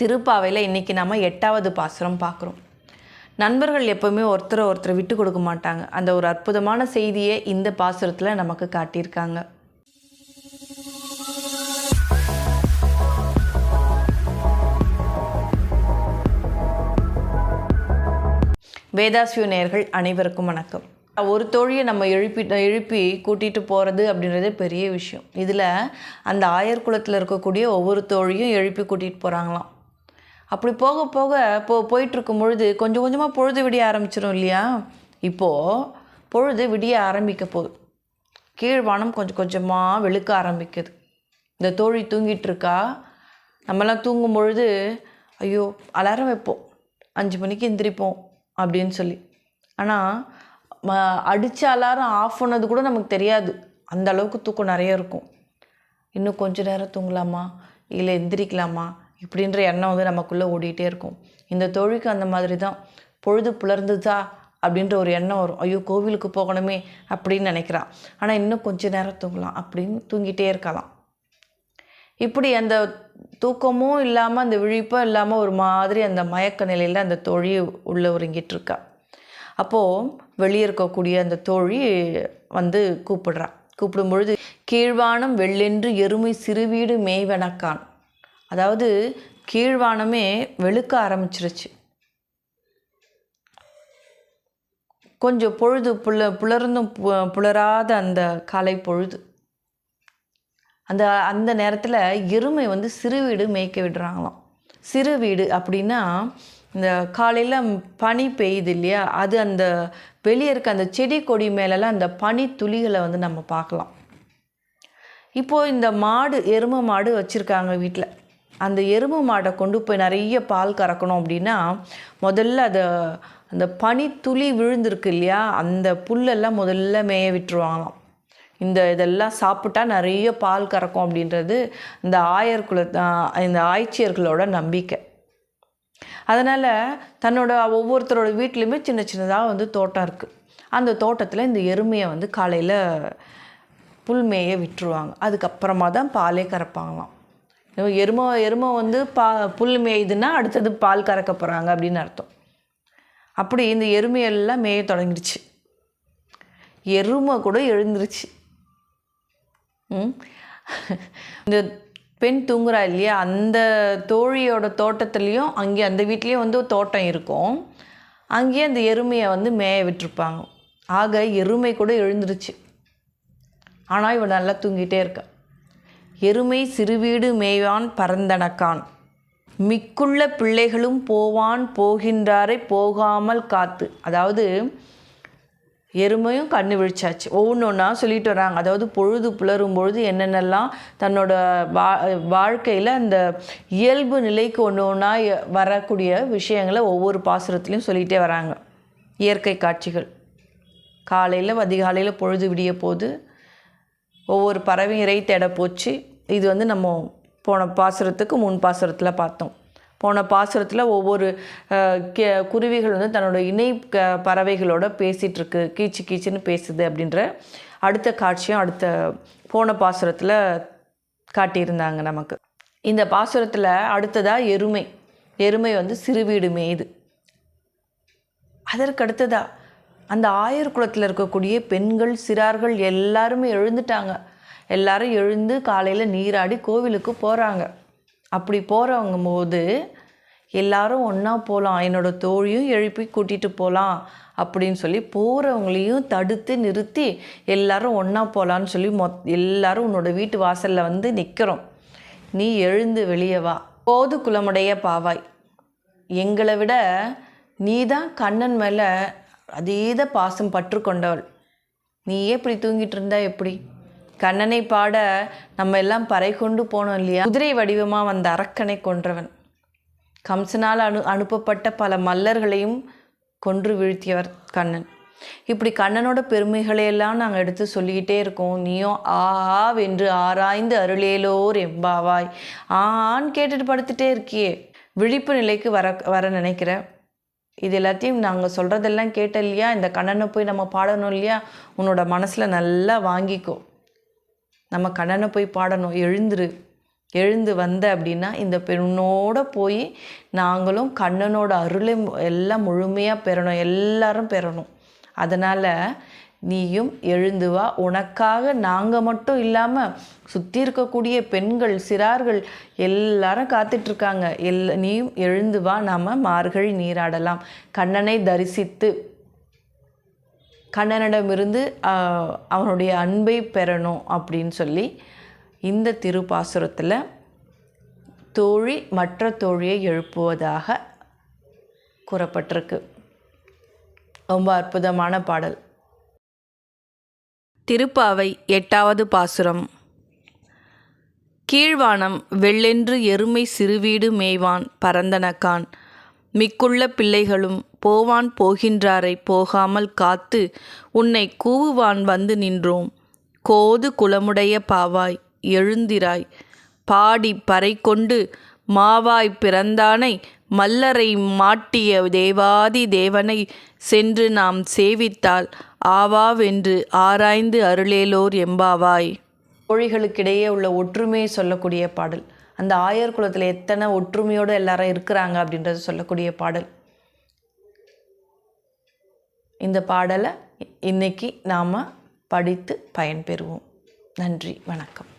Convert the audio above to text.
திருப்பாவையில் இன்றைக்கி நம்ம 8வது பாசுரம் பார்க்குறோம். நண்பர்கள் எப்போவுமே ஒருத்தரை விட்டு கொடுக்க மாட்டாங்க. அந்த ஒரு அற்புதமான செய்தியை இந்த பாசுரத்தில் நமக்கு காட்டியிருக்காங்க. வேதாஸ்வியூ நேயர்கள் அனைவருக்கும் வணக்கம். ஒரு தோழியை நம்ம எழுப்பி கூட்டிகிட்டு போகிறது அப்படின்றதே பெரிய விஷயம். இதில் அந்த ஆயர் குலத்தில் இருக்கக்கூடிய ஒவ்வொரு தோழியும் எழுப்பி கூட்டிகிட்டு போகிறாங்களாம். அப்படி போயிட்டுருக்கும் பொழுது கொஞ்சம் கொஞ்சமாக பொழுது விடிய ஆரம்பிச்சிடும் இல்லையா? இப்போது பொழுது விடிய ஆரம்பிக்க போகுது. கீழ்வானம் கொஞ்சம் கொஞ்சமாக வெளுக்க ஆரம்பிக்குது. இந்த தோழி தூங்கிட்டு இருக்கா. நம்மலாம் தூங்கும் பொழுது ஐயோ அலாரம் வைப்போம், 5 மணிக்கு எந்திரிப்போம் அப்படின்னு சொல்லி. ஆனால் அடித்த அலாரம் ஆஃப் பண்ணது கூட நமக்கு தெரியாது. அந்த அளவுக்கு தூக்கம் நிறைய இருக்கும். இன்னும் கொஞ்சம் நேரம் தூங்கலாமா, இல்லை எந்திரிக்கலாமா இப்படின்ற எண்ணம் வந்து நமக்குள்ளே ஓடிட்டே இருக்கும். இந்த தோழிக்கு அந்த மாதிரி தான். பொழுது புலர்ந்துதா அப்படின்ற ஒரு எண்ணம் வரும். ஐயோ கோவிலுக்கு போகணுமே அப்படின்னு நினைக்கிறான். ஆனால் இன்னும் கொஞ்சம் நேரம் தூங்கலாம் அப்படின்னு தூங்கிட்டே இருக்கலாம். இப்படி அந்த தூக்கமும் இல்லாமல் அந்த விழிப்பும் இல்லாமல் ஒரு மாதிரி அந்த மயக்க நிலையில் அந்த தோழி உள்ளே உறங்கிட்டுருக்கா. அப்போது வெளியே இருக்கக்கூடிய அந்த தோழி வந்து கூப்பிடும் பொழுது கீழ்வானம் வெள்ளென்று எருமை சிறுவீடு மேய்வனக்கான். அதாவது கீழ்வானமே வெளுக்க ஆரம்பிச்சிருச்சு. கொஞ்சம் பொழுது புலர்ந்தும் புலராத அந்த காலை பொழுது. அந்த நேரத்தில் எருமை வந்து சிறு வீடு மேய்க்க விடுறாங்களாம். சிறு வீடு அப்படின்னா இந்த காலையில் பனி பெய்யுது இல்லையா, அது அந்த வெளியே இருக்க அந்த செடி கொடி மேலெல்லாம் அந்த பனி துளிகளை வந்து நம்ம பார்க்கலாம். இப்போது இந்த எருமை மாடு வச்சுருக்காங்க வீட்டில். அந்த எருமை மாடை கொண்டு போய் நிறைய பால் கறக்கணும் அப்படின்னா முதல்ல அந்த பனி துளி விழுந்திருக்கு இல்லையா, அந்த புல்லெல்லாம் முதல்ல மேய விட்டுருவாங்களாம். இதெல்லாம் சாப்பிட்டா நிறைய பால் கறக்கும் அப்படின்றது இந்த இந்த ஆய்ச்சியர்களோட நம்பிக்கை. அதனால் ஒவ்வொருத்தரோட வீட்லேயுமே சின்ன சின்னதாக வந்து தோட்டம் இருக்குது. அந்த தோட்டத்தில் இந்த எருமையை வந்து காலையில் புல் மேய விட்டுருவாங்க. அதுக்கப்புறமா தான் பாலே கறப்பாங்களாம். எருமை வந்து புல் மேயுதுன்னா அடுத்தது பால் கறக்க போகிறாங்க அப்படின்னு அர்த்தம். அப்படி இந்த எருமையெல்லாம் மேய தொடங்கிடுச்சு. எருமை கூட எழுந்துருச்சு. இந்த பெண் தூங்குறா இல்லையா, அந்த தோழியோட தோட்டத்துலேயும் அங்கே அந்த வீட்லேயும் வந்து தோட்டம் இருக்கும். அங்கேயே அந்த எருமையை வந்து மேய விட்டுருப்பாங்க. ஆக எருமை கூட எழுந்துருச்சு. ஆனால் இவன் நல்லா தூங்கிட்டே இருக்கா. எருமை சிறுவீடு மேய்வான் பரந்தனக்கான், மிக்குள்ள பிள்ளைகளும் போவான் போகின்றாரை போகாமல் காத்து. அதாவது எருமையும் கண்ணு விழிச்சாச்சு. ஒவ்வொன்றா சொல்லிட்டு வராங்க. அதாவது பொழுது புலரும் பொழுது என்னென்னலாம் தன்னோட வாழ்க்கையில் அந்த இயல்பு நிலைக்கு ஒன்றா வரக்கூடிய விஷயங்களை ஒவ்வொரு பாசுரத்துலையும் சொல்லிகிட்டே வராங்க. இயற்கை காட்சிகள், காலையில் அதிகாலையில் பொழுது விடிய போது ஒவ்வொரு பறவை இறை தேட போச்சு. இது வந்து நம்ம போன பாசுரத்துக்கு முன் பாசுரத்தில் பார்த்தோம். போன பாசுரத்தில் ஒவ்வொரு குருவிகள் வந்து தன்னோட இணை பறவைகளோட பேசிகிட்ருக்கு, கீச்சு கீச்சுன்னு பேசுது அப்படின்ற அடுத்த காட்சியும் போன பாசுரத்தில் காட்டியிருந்தாங்க நமக்கு. இந்த பாசுரத்தில் அடுத்ததாக எருமை வந்து சிறுவீடு மேயுது. அதற்கு அடுத்ததாக அந்த ஆயர் குலத்தில் இருக்கக்கூடிய பெண்கள் சிறார்கள் எல்லாருமே எழுந்துட்டாங்க. எல்லாரும் எழுந்து காலையில் நீராடி கோவிலுக்கு போகிறாங்க. அப்படி போகிறவங்க போது எல்லாரும் ஒன்றா போகலாம், என்னோட தோழியும் எழுப்பி கூட்டிகிட்டு போகலாம் அப்படின்னு சொல்லி போகிறவங்களையும் தடுத்து நிறுத்தி எல்லாரும் ஒன்றா போகலான்னு சொல்லி எல்லாரும் உன்னோட வீட்டு வாசலில் வந்து நிற்கிறோம். நீ எழுந்து வெளியே வா. போது குலமுடைய பாவாய், எங்களை விட நீ தான் கண்ணன் மேலே அதீத பாசம் பற்று கொண்டவள். நீயே இப்படி தூங்கிட்டு இருந்தா எப்படி? கண்ணனை பாட நம்ம எல்லாம் பறை கொண்டு போனோம் இல்லையா? குதிரை வடிவமாக வந்த அரக்கனை கொன்றவன், கம்சனால் அனுப்பப்பட்ட பல மல்லர்களையும் கொன்று வீழ்த்தியவர் கண்ணன். இப்படி கண்ணனோட பெருமைகளையெல்லாம் நாங்கள் எடுத்து சொல்லிக்கிட்டே இருக்கோம். நீயும் வென்று ஆராய்ந்து அருளேலோர் எம்பாவாய் ஆன்னு கேட்டுட்டு படுத்துட்டே இருக்கியே. விழிப்பு நிலைக்கு வர நினைக்கிற. இது எல்லாத்தையும் நாங்கள் சொல்கிறதெல்லாம் கேட்ட இல்லையா? இந்த கண்ணனை போய் நம்ம பாடணும் இல்லையா? உன்னோட மனசில் நல்லா வாங்கிக்கோ. நம்ம கண்ணனை போய் பாடணும். எழுந்துரு, எழுந்து வந்த அப்படின்னா இந்த பெண்ணோட போய் நாங்களும் கண்ணனோட அருளை எல்லாம் முழுமையாக பெறணும், எல்லாரும் பெறணும். அதனால் நீயும் எழுந்து வா. உனக்காக நாங்கள் மட்டும் இல்லாமல் சுற்றி இருக்கக்கூடிய பெண்கள் சிறார்கள் எல்லாரும் காத்துட்ருக்காங்க. நீயும் எழுந்து வா, நாம் மார்கழி நீராடலாம், கண்ணனை தரிசித்து கண்ணனிடமிருந்து அவனுடைய அன்பை பெறணும் அப்படின்னு சொல்லி இந்த திருப்பாசுரத்தில் தோழி மற்ற தோழியை எழுப்புவதாக கூறப்பட்டிருக்கு. ரொம்ப அற்புதமான பாடல். திருப்பாவை 8வது பாசுரம். கீழ்வானம் வெள்ளென்று எருமை சிறுவீடு மேய்வான் பரந்தனக்கான் மிக்குள்ள பிள்ளைகளும் போவான் போகின்றாரை போகாமல் காத்து உன்னை கூவுவான் வந்து நின்றோம். கோது குலமுடைய பாவாய் எழுந்திராய் பாடி பறை கொண்டு மாவாய் பிறந்தானை மல்லரை மாட்டிய தேவாதி தேவனை சென்று நாம் சேவித்தால் ஆவாவென்று ஆராய்ந்து அருளேலோர் எம்பாவாய். தோழிகளுக்கிடையே உள்ள ஒற்றுமையை சொல்லக்கூடிய பாடல். அந்த ஆயர் குலத்தில் எத்தனை ஒற்றுமையோடு எல்லாரும் இருக்கிறாங்க அப்படின்றத சொல்லக்கூடிய பாடல். இந்த பாடலை இன்னைக்கு நாம் படித்து பயன்பெறுவோம். நன்றி, வணக்கம்.